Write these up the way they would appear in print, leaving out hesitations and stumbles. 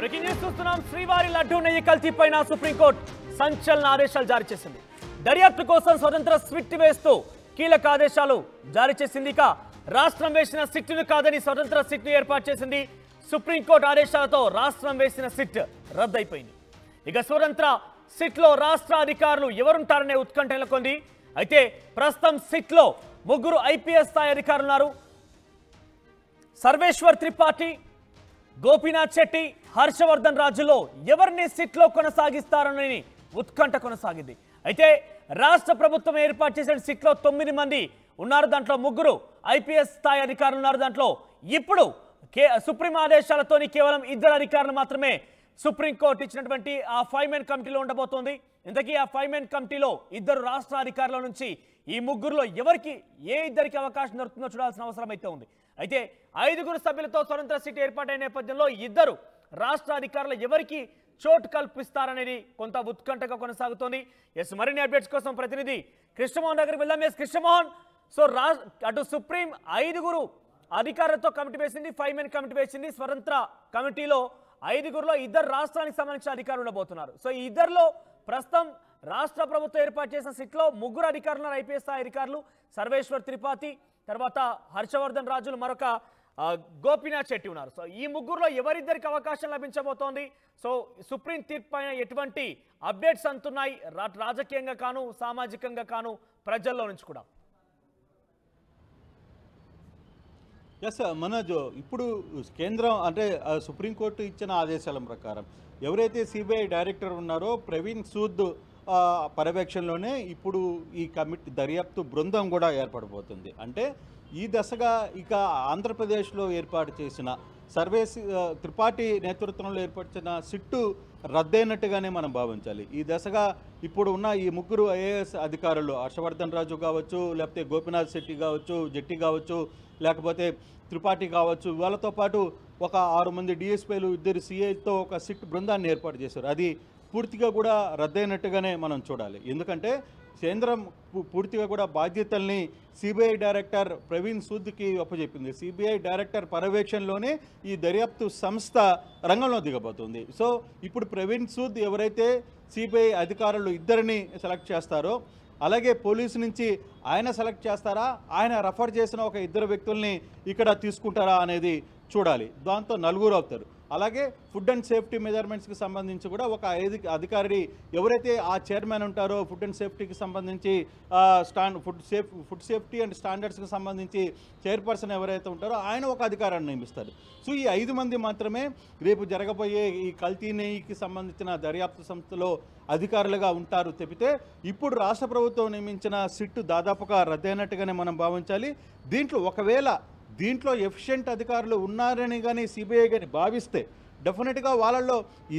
Breaking news చూస్తున్నాం. శ్రీవారి లడ్డూ నెయ్యి కల్తీపైన సుప్రీంకోర్టు సంచలన ఆదేశాలు జారీ చేసింది. దర్యాప్తు కోసం స్వతంత్ర స్విట్ వేస్తూ కీలక ఆదేశాలు జారీ చేసింది. ఇక రాష్ట్రం వేసిన సిట్ను కాదని స్వతంత్ర సిట్ను ఏర్పాటు చేసింది. సుప్రీంకోర్టు ఆదేశాలతో రాష్ట్రం వేసిన సిట్ రద్దయిపోయింది. ఇక స్వతంత్ర సిట్లో రాష్ట్ర అధికారులు ఎవరుంటారనే ఉత్కంఠ నెలకొంది. అయితే ప్రస్తుతం సిట్లో ముగ్గురు ఐపీఎస్ స్థాయి అధికారులు ఉన్నారు. సర్వేశ్వర్ త్రిపాఠి, గోపీనాథ్ శెట్టి, హర్షవర్ధన్ రాజులో ఎవరిని సిట్లో కొనసాగిస్తారని ఉత్కంఠ కొనసాగింది. అయితే రాష్ట్ర ప్రభుత్వం ఏర్పాటు చేసిన సిట్లో 9 మంది ఉన్నారు. దాంట్లో ముగ్గురు ఐపీఎస్ స్థాయి అధికారులు ఉన్నారు. దాంట్లో ఇప్పుడు సుప్రీం ఆదేశాలతోని కేవలం 2 అధికారులు మాత్రమే సుప్రీంకోర్టు ఇచ్చినటువంటి ఆ 5 మెన్ కమిటీలో ఉండబోతోంది. ఇంతకీ ఆ 5 మెన్ కమిటీలో 2 రాష్ట్ర అధికారుల నుంచి ఈ ముగ్గురులో ఎవరికి ఏ ఇద్దరికి అవకాశం దొరుకుతుందో చూడాల్సిన అవసరం అయితే ఉంది. అయితే 5 సభ్యులతో స్వతంత్ర సిట్ ఏర్పాటైన నేపథ్యంలో 2 రాష్ట్ర అధికారులు ఎవరికి చోటు కల్పిస్తారనేది కొంత ఉత్కంఠగా కొనసాగుతోంది. మరిన్ని అప్డేట్స్ కోసం ప్రతినిధి కృష్ణమోహన్ దగ్గరికి వెళ్దాం. కృష్ణమోహన్, సో అటు సుప్రీం 5 అధికారులతో కమిటీ వేసింది, 5 మెన్ కమిటీ వేసింది. స్వతంత్ర కమిటీలో 5లో 2 రాష్ట్రానికి సంబంధించిన అధికారులు ఉండబోతున్నారు. సో ఈ 2లో ప్రస్తుతం రాష్ట్ర ప్రభుత్వం ఏర్పాటు చేసిన సిట్లో 3 అధికారులు, ఐపీఎస్ స్థాయి అధికారులు. సర్వేశ్వర్ త్రిపాఠి, తర్వాత హర్షవర్ధన్ రాజులు, మరొక గోపీనాథ్ శెట్టి ఉన్నారు. సో ఈ 3లో ఎవరిద్దరికి అవకాశం లభించబోతోంది? సో సుప్రీం తీర్పు పైన ఎటువంటి అప్డేట్స్ అందుతున్నాయి రాజకీయంగా కాను, సామాజికంగా కాను, ప్రజల్లో నుంచి కూడా? ఎస్ మనోజ్, ఇప్పుడు కేంద్రం అంటే సుప్రీంకోర్టు ఇచ్చిన ఆదేశాల ప్రకారం ఎవరైతే సిబిఐ డైరెక్టర్ ఉన్నారో ప్రవీణ్ సూద్ పర్యవేక్షణలోనే ఇప్పుడు ఈ కమిటీ దర్యాప్తు బృందం కూడా ఏర్పడబోతుంది. అంటే ఈ దశగా ఇక ఆంధ్రప్రదేశ్లో ఏర్పాటు చేసిన త్రిపాఠి నేతృత్వంలో ఏర్పరిచిన సిట్టు రద్దయినట్టుగానే మనం భావించాలి. ఈ దశగా ఇప్పుడు ఉన్న ఈ 3 ఐఏఎస్ అధికారులు, హర్షవర్ధన్ రాజు కావచ్చు, లేకపోతే గోపీనాథ్ శెట్టి కావచ్చు, జెట్టి కావచ్చు, లేకపోతే త్రిపాఠి కావచ్చు, వాళ్ళతో పాటు ఒక 6 మంది డిఎస్పీలు, 2 సిఐతో ఒక సిట్ బృందాన్ని ఏర్పాటు చేశారు. అది పూర్తిగా కూడా రద్దయినట్టుగానే మనం చూడాలి. ఎందుకంటే కేంద్రం పూర్తిగా కూడా బాధ్యతల్ని సిబిఐ డైరెక్టర్ ప్రవీణ్ సూద్కి అప్పచెప్పింది. సిబిఐ డైరెక్టర్ పర్యవేక్షణలోనే ఈ దర్యాప్తు సంస్థ రంగంలో దిగబోతుంది. సో ఇప్పుడు ప్రవీణ్ సూద్ ఎవరైతే సిబిఐ అధికారులు 2ని సెలెక్ట్ చేస్తారో, అలాగే పోలీసు నుంచి ఆయన సెలెక్ట్ చేస్తారా, ఆయన రెఫర్ చేసిన ఒక 2 వ్యక్తుల్ని ఇక్కడ తీసుకుంటారా అనేది చూడాలి. దాంతో 4 అవుతారు. అలాగే ఫుడ్ అండ్ సేఫ్టీ మెజర్మెంట్స్కి సంబంధించి కూడా ఒక అధికారి ఎవరైతే ఆ చైర్మన్ ఉంటారో, ఫుడ్ అండ్ సేఫ్టీకి సంబంధించి ఫుడ్ సేఫ్టీ అండ్ స్టాండర్డ్స్కి సంబంధించి చైర్పర్సన్ ఎవరైతే ఉంటారో ఆయన ఒక అధికారాన్ని నియమిస్తారు. సో ఈ 5 మంది మాత్రమే రేపు జరగబోయే ఈ కల్తీ నెయ్యికి సంబంధించిన దర్యాప్తు సంస్థలో అధికారులుగా ఉంటారు తప్పితే ఇప్పుడు రాష్ట్ర ప్రభుత్వం నియమించిన సిట్టు దాదాపుగా రద్దయినట్టుగానే మనం భావించాలి. దీంట్లో ఎఫిషియెంట్ అధికారులు ఉన్నారని కానీ సిబిఐ కానీ భావిస్తే డెఫినెట్గా వాళ్ళల్లో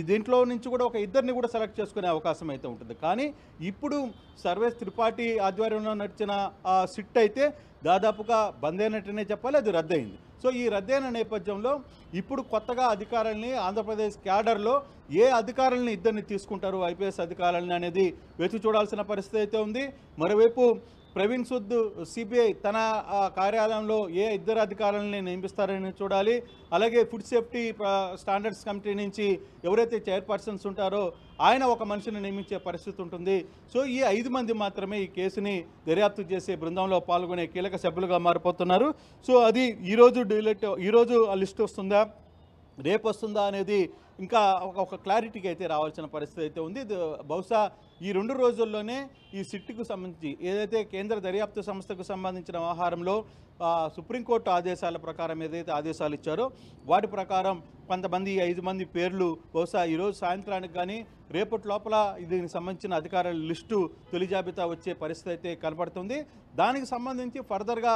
దీంట్లో నుంచి కూడా ఒక 2ని కూడా సెలెక్ట్ చేసుకునే అవకాశం అయితే ఉంటుంది. కానీ ఇప్పుడు సర్వేష్ త్రిపాఠి ఆధ్వర్యంలో నడిచిన ఆ సిట్ అయితే దాదాపుగా బంద్ అయినట్టునే చెప్పాలి, అది రద్దయింది. సో ఈ రద్దయిన నేపథ్యంలో ఇప్పుడు కొత్తగా అధికారుల్ని ఆంధ్రప్రదేశ్ క్యాడర్లో ఏ అధికారుల్ని 2ని తీసుకుంటారు, ఐపీఎస్ అధికారులని అనేది వేచి చూడాల్సిన పరిస్థితి అయితే ఉంది. మరోవైపు ప్రవీణ్ సూద్ సిబిఐ తన కార్యాలయంలో ఏ 2 అధికారులని నియమిస్తారని చూడాలి. అలాగే ఫుడ్ సేఫ్టీ స్టాండర్డ్స్ కమిటీ నుంచి ఎవరైతే చైర్పర్సన్స్ ఉంటారో ఆయన ఒక మనిషిని నియమించే పరిస్థితి ఉంటుంది. సో ఈ 5 మంది మాత్రమే ఈ కేసుని దర్యాప్తు చేసే బృందంలో పాల్గొనే కీలక సభ్యులుగా మారిపోతున్నారు. సో అది ఈరోజు ఆ లిస్ట్ వస్తుందా, రేపు వస్తుందా అనేది ఇంకా ఒక క్లారిటీకి అయితే రావాల్సిన పరిస్థితి అయితే ఉంది. బహుశా ఈ 2 రోజుల్లోనే ఈ సిట్కు సంబంధించి ఏదైతే కేంద్ర దర్యాప్తు సంస్థకు సంబంధించిన వ్యవహారంలో సుప్రీంకోర్టు ఆదేశాల ప్రకారం ఏదైతే ఆదేశాలు ఇచ్చారో వాటి ప్రకారం కొంతమంది 5 మంది పేర్లు బహుశా ఈరోజు సాయంత్రానికి కానీ రేపటి లోపల దీనికి సంబంధించిన అధికారుల లిస్టు తొలి జాబితా వచ్చే పరిస్థితి అయితే కనబడుతుంది. దానికి సంబంధించి ఫర్దర్గా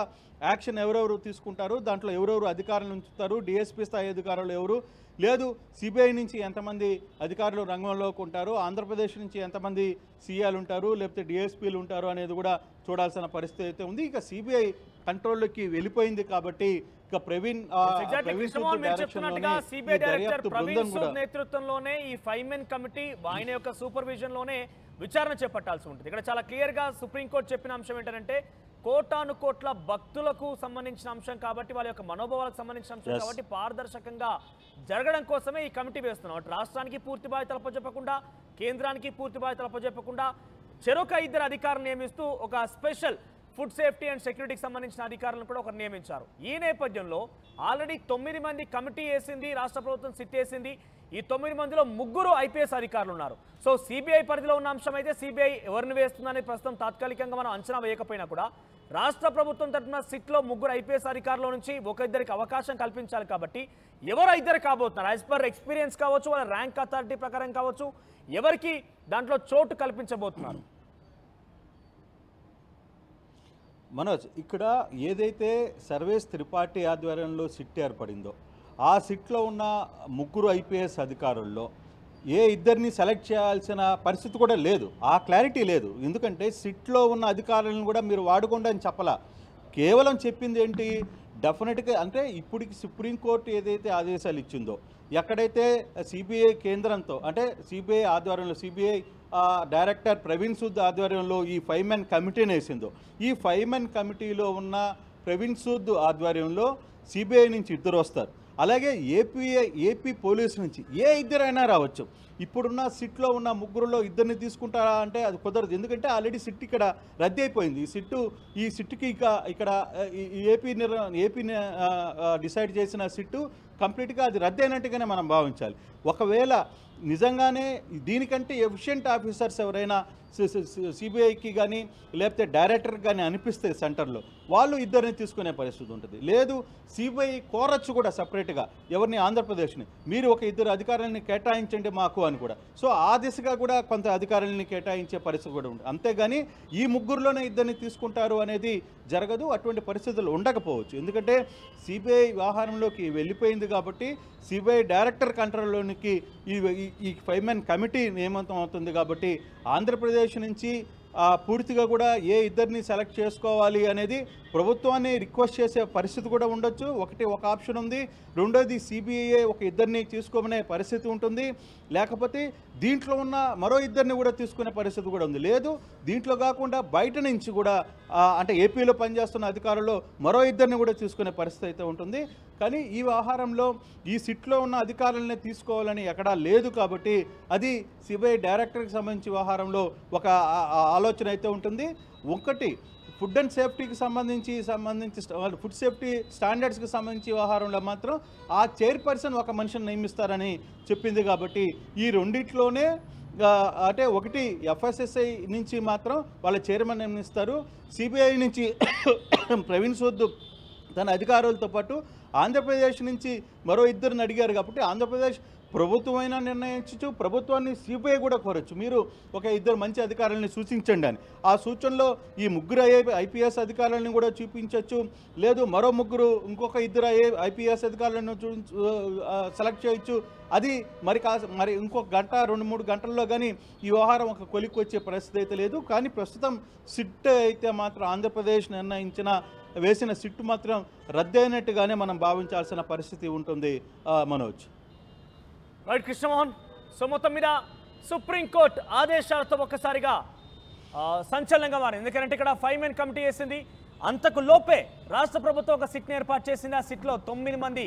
యాక్షన్ ఎవరెవరు తీసుకుంటారు, దాంట్లో ఎవరెవరు అధికారులు ఉంచుతారు, డిఎస్పీ స్థాయి అధికారులు ఎవరు, లేదు సిబిఐ నుంచి ఎంతమంది అధికారులు రంగంలోకి ఉంటారు, ఆంధ్రప్రదేశ్ నుంచి ఎంతమంది సీఏలు ఉంటారు, లేకపోతే డిఎస్పీలు ఉంటారు అనేది కూడా చూడాల్సిన పరిస్థితి అయితే ఉంది. ఇక సిబిఐ కంట్రోల్లోకి వెళ్ళిపోయింది కాబట్టి ఇక ప్రవీణ్ నేతృత్వంలోనే ఈ 5 మెన్ కమిటీ ఆయన యొక్క సూపర్విజన్ లోనే విచారణ చేపట్టాల్సి ఉంటుంది. ఇక్కడ చాలా క్లియర్ గా సుప్రీంకోర్టు చెప్పిన అంశం ఏంటంటే కోటాను కోట్ల భక్తులకు సంబంధించిన అంశం కాబట్టి వాళ్ళ యొక్క మనోభావాలకు సంబంధించిన అంశం Yes. కాబట్టి పారదర్శకంగా జరగడం కోసమే ఈ కమిటీ వేస్తున్నాం. అటు రాష్ట్రానికి పూర్తి బాధ్యతలు అప్పచెప్పకుండా, కేంద్రానికి పూర్తి బాధ్యతలు అప్పచెప్పకుండా చెరొక ఇద్దరు అధికారులు నియమిస్తూ ఒక స్పెషల్ ఫుడ్ సేఫ్టీ అండ్ సెక్యూరిటీకి సంబంధించిన అధికారులను కూడా ఒకరు నియమించారు. ఈ నేపథ్యంలో ఆల్రెడీ 9 మంది కమిటీ వేసింది, రాష్ట్ర ప్రభుత్వం సిట్ వేసింది. ఈ 9 మందిలో 3 ఐపీఎస్ అధికారులు ఉన్నారు. సో సిబిఐ పరిధిలో ఉన్న అంశం అయితే సిబిఐ ఎవరిని వేస్తుందని ప్రస్తుతం తాత్కాలికంగా మనం అంచనా వేయకపోయినా కూడా రాష్ట్ర ప్రభుత్వం తరఫున సిట్లో 3 ఐపీఎస్ అధికారుల నుంచి ఒక ఇద్దరికి అవకాశం కల్పించాలి. కాబట్టి ఎవరు ఇద్దరు కాబోతున్నారు, యాజ్ పర్ ఎక్స్పీరియన్స్ కావచ్చు, వాళ్ళ ర్యాంక్ అథారిటీ ప్రకారం కావచ్చు, ఎవరికి దాంట్లో చోటు కల్పించబోతున్నారు? మనోజ్, ఇక్కడ ఏదైతే సర్వేస్ త్రిపాఠి ఆధ్వర్యంలో సిట్ ఏర్పడిందో ఆ సిట్లో ఉన్న 3 ఐపీఎస్ అధికారుల్లో ఏ ఇద్దరిని సెలెక్ట్ చేయాల్సిన పరిస్థితి కూడా లేదు, ఆ క్లారిటీ లేదు. ఎందుకంటే సిట్లో ఉన్న అధికారులను కూడా మీరు వాడుకోండి అని చెప్పలా. కేవలం చెప్పింది ఏంటి, డెఫినెట్గా అంటే ఇప్పటికి సుప్రీంకోర్టు ఏదైతే ఆదేశాలు ఇచ్చిందో, ఎక్కడైతే సిబిఐ కేంద్రంతో అంటే సిబిఐ ఆధ్వర్యంలో సిబిఐ డైరెక్టర్ ప్రవీణ్ సూద్ ఆధ్వర్యంలో ఈ 5 మెన్ కమిటీని వేసిందో, ఈ 5 మెన్ కమిటీలో ఉన్న ప్రవీణ్ సూద్ ఆధ్వర్యంలో సిబిఐ నుంచి ఇద్దరు వస్తారు. అలాగే ఏపీ పోలీసు నుంచి ఏ ఇద్దరైనా రావచ్చు. ఇప్పుడున్న సిట్లో ఉన్న 3లో ఇద్దరిని తీసుకుంటారా అంటే అది కుదరదు. ఎందుకంటే ఆల్రెడీ సిట్ ఇక్కడ రద్దు అయిపోయింది. ఈ సిట్కి ఇక్కడ ఏపీ డిసైడ్ చేసిన సిట్టు కంప్లీట్గా అది రద్దు అయినట్టుగానే మనం భావించాలి. ఒకవేళ నిజంగానే దీనికంటే ఎఫిషియెంట్ ఆఫీసర్స్ ఎవరైనా సిబిఐకి కానీ లేకపోతే డైరెక్టర్కి కానీ అనిపిస్తే సెంటర్లో వాళ్ళు ఇద్దరిని తీసుకునే పరిస్థితి ఉంటుంది. లేదు సిబిఐ కోరచ్చు కూడా సపరేట్గా ఎవరిని, ఆంధ్రప్రదేశ్ని మీరు ఒక ఇద్దరు అధికారులని కేటాయించండి మాకు అని కూడా. సో ఆ దిశగా కూడా కొంత అధికారులని కేటాయించే పరిస్థితి కూడా ఉంటుంది. అంతేగాని ఈ 3లోనే ఇద్దరిని తీసుకుంటారు అనేది జరగదు, అటువంటి పరిస్థితులు ఉండకపోవచ్చు. ఎందుకంటే సిబిఐ వ్యవహారంలోకి వెళ్ళిపోయింది కాబట్టి సిబిఐ డైరెక్టర్ కంట్రోల్లోనికి ఈ 5 మెన్ కమిటీ నియమితం అవుతుంది. కాబట్టి ఆంధ్రప్రదేశ్ నుంచి పూర్తిగా కూడా ఏ ఇద్దరిని సెలెక్ట్ చేసుకోవాలి అనేది ప్రభుత్వాన్ని రిక్వెస్ట్ చేసే పరిస్థితి కూడా ఉండొచ్చు. ఒక ఆప్షన్ ఉంది. రెండోది సిబిఐ ఒక ఇద్దరిని తీసుకోమనే పరిస్థితి ఉంటుంది. లేకపోతే దీంట్లో ఉన్న మరో ఇద్దరిని కూడా తీసుకునే పరిస్థితి కూడా ఉంది. లేదు దీంట్లో కాకుండా బయట నుంచి కూడా అంటే ఏపీలో పనిచేస్తున్న అధికారులు మరో ఇద్దరిని కూడా తీసుకునే పరిస్థితి అయితే ఉంటుంది. కానీ ఈ వ్యవహారంలో ఈ సిట్లో ఉన్న అధికారులనే తీసుకోవాలని ఎక్కడా లేదు. కాబట్టి అది సిబిఐ డైరెక్టర్కి సంబంధించి వ్యవహారంలో ఒక ఆలోచన అయితే ఉంటుంది. ఒకటి ఫుడ్ అండ్ సేఫ్టీకి సంబంధించి ఫుడ్ సేఫ్టీ స్టాండర్డ్స్కి సంబంధించి వ్యవహారంలో మాత్రం ఆ చైర్పర్సన్ ఒక మనిషిని నియమిస్తారని చెప్పింది. కాబట్టి ఈ రెండిట్లోనే అంటే ఒకటి ఎఫ్ఎస్ఎస్ఐ నుంచి మాత్రం వాళ్ళ చైర్మన్ నియమిస్తారు. సిబిఐ నుంచి ప్రవీణ్ సూద్ తన అధికారులతో పాటు ఆంధ్రప్రదేశ్ నుంచి మరో ఇద్దరిని అడిగారు. కాబట్టి ఆంధ్రప్రదేశ్ ప్రభుత్వమైనా నిర్ణయించవచ్చు, ప్రభుత్వాన్ని సిబిఐ కూడా కోరచ్చు, మీరు ఒక ఇద్దరు మంచి అధికారులని సూచించండి అని. ఆ సూచనలో ఈ 3 ఐపీఎస్ అధికారులను కూడా చూపించవచ్చు. లేదు మరో 3 ఇంకొక ఇద్దరు ఐపీఎస్ అధికారులను సెలెక్ట్ చేయొచ్చు. అది మరి ఇంకొక గంట 2-3 గంటల్లో కానీ ఈ వ్యవహారం ఒక కొలిక్కి వచ్చే పరిస్థితి అయితే లేదు. కానీ ప్రస్తుతం సిట్ అయితే మాత్రం ఆంధ్రప్రదేశ్ వేసిన సిట్టు మాత్రం రద్దయినట్టుగానే మనం భావించాల్సిన పరిస్థితి ఉంటుంది మనోజ్. రైట్ కృష్ణమోహన్, సో మొత్తం మీద సుప్రీంకోర్టు ఆదేశాలతో ఒక్కసారిగా సంచలనంగా మారింది. ఎందుకంటే ఇక్కడ 5 మెన్ కమిటీ వేసింది, అంతకు లోపే రాష్ట్ర ప్రభుత్వం ఒక సిట్ని ఏర్పాటు చేసింది. ఆ సిట్లో 9 మంది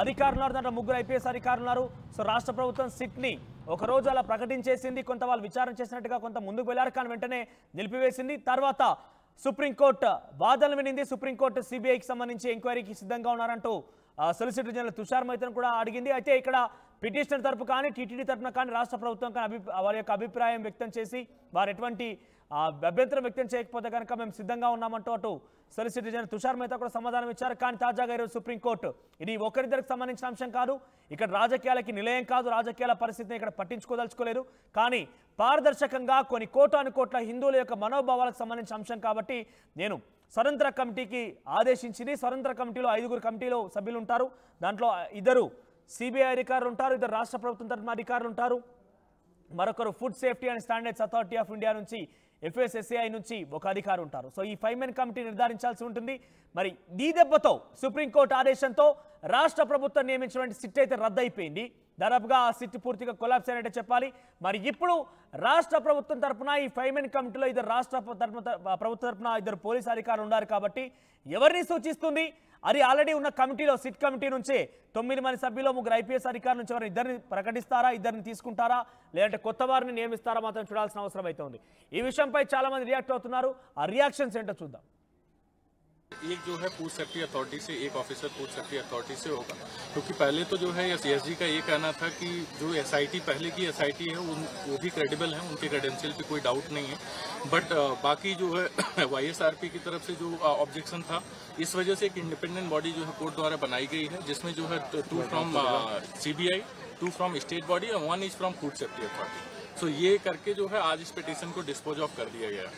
అధికారులు ఉన్నారు, దాంట్లో 3 ఐపీఎస్ అధికారులు ఉన్నారు. సో రాష్ట్ర ప్రభుత్వం సిట్ని ఒక రోజు అలా ప్రకటించేసింది. కొంత వాళ్ళు విచారణ చేసినట్టుగా కొంత ముందుకు వెళ్ళారు, కానీ వెంటనే నిలిపివేసింది. తర్వాత సుప్రీంకోర్టు వాదనలు వినింది. సుప్రీంకోర్టు సిబిఐకి సంబంధించి ఎంక్వైరీకి సిద్ధంగా ఉన్నారంటూ సొలిసిటర్ జనరల్ తుషార్ మెహతాను కూడా అడిగింది. అయితే ఇక్కడ పిటిషనర్ తరపు కానీ టీటీడీ తరపున కానీ రాష్ట్ర ప్రభుత్వం కానీ వారి యొక్క అభిప్రాయం వ్యక్తం చేసి వారు ఎటువంటి అభ్యంతరం వ్యక్తం చేయకపోతే కనుక మేము సిద్ధంగా ఉన్నామంటూ అటు సొలిసిటర్ జనరల్ తుషార్ మెహతా కూడా సమాధానం ఇచ్చారు. కానీ తాజాగా ఈరోజు సుప్రీంకోర్టు ఇది ఒకరిద్దరికి సంబంధించిన అంశం కాదు, ఇక్కడ రాజకీయాలకి నిలయం కాదు, రాజకీయాల పరిస్థితిని ఇక్కడ పట్టించుకోదలుచుకోలేదు. కానీ పారదర్శకంగా కొన్ని కోట్ల హిందువుల యొక్క మనోభావాలకు సంబంధించిన అంశం కాబట్టి నేను స్వతంత్ర కమిటీకి ఆదేశించింది. స్వతంత్ర కమిటీలో 5 కమిటీలో సభ్యులు ఉంటారు. దాంట్లో 2 సిబిఐ అధికారులు ఉంటారు, 2 రాష్ట్ర ప్రభుత్వం తరఫున అధికారులు ఉంటారు, మరొకరు food safety and standards authority of India నుంచి ఎఫ్ఎస్ఎస్ఏఐ నుంచి ఒక అధికారి ఉంటారు. సో ఈ 5 మెన్ కమిటీ నిర్ధారించాల్సి ఉంటుంది. మరి ఈ దెబ్బతో సుప్రీంకోర్టు ఆదేశంతో రాష్ట్ర ప్రభుత్వం నియమించినటువంటి సిట్ అయితే రద్దయిపోయింది. దాదాపుగా ఆ సిట్ పూర్తిగా కొలాప్స్ అయినట్టే చెప్పాలి. మరి ఇప్పుడు రాష్ట్ర ప్రభుత్వం తరఫున ఈ 5 మెన్ కమిటీలో ఇద్దరు రాష్ట్ర ప్రభుత్వ తరఫున ఇద్దరు పోలీసు అధికారులు ఉన్నారు కాబట్టి ఎవరిని సూచిస్తుంది? అది ఆల్రెడీ ఉన్న కమిటీలో సిట్ కమిటీ నుంచి 9 మంది సభ్యులు 3 ఐపీఎస్ అధికారుల నుంచి ఎవరు ఇద్దరిని ప్రకటిస్తారా, ఇద్దరిని తీసుకుంటారా, లేదంటే కొత్త వారిని నియమిస్తారా మాత్రం చూడాల్సిన అవసరం అయితే ఉంది. ఈ విషయంపై చాలా మంది రియాక్ట్ అవుతున్నారు. ఆ రియాక్షన్స్ ఏంటో చూద్దాం. एक जो है फूड सेफ्टी अथॉरिटी से, एक ऑफिसर फूड सेफ्टी अथॉरिटी से होगा, क्योंकि पहले तो जो है सीएसजी का ये कहना था कि जो एसआईटी पहले की एसआईटी है वो भी क्रेडिबल है, उनके क्रेडेंशियल पे कोई डाउट नहीं है, बट बाकी जो है वाईएसआरपी की तरफ से जो ऑब्जेक्शन था, इस वजह से एक इंडिपेंडेंट बॉडी जो है कोर्ट द्वारा बनाई गई है, जिसमें जो है 2 from CBI, 2 from state body और 1 is from food safety authority. So ये करके जो है आज इस पिटीशन को डिस्पोज ऑफ कर दिया गया.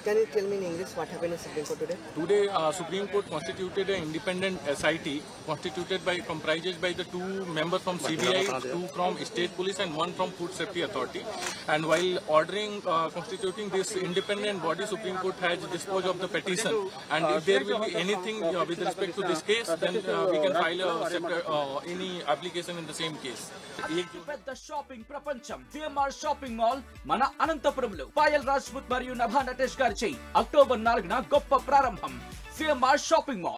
Can you tell me in English what happened in Supreme Court today? Today, Supreme Court constituted an independent SIT comprises by the 2 members from CBI, 2 from State Police, and 1 from Food Safety Authority. And while ordering constituting this independent body, Supreme Court has disposed of the petition. And if there will be anything with respect to this case, then we can file a separate any application in the same case. పెద్ద shopping ప్రపంచం VMR shopping mall మన అనంతపురంలో పాయల్ రాజ్పుత్ మరియు నభా నటేష్ గారిచే October 4న గొప్ప ప్రారంభం. VMR shopping mall.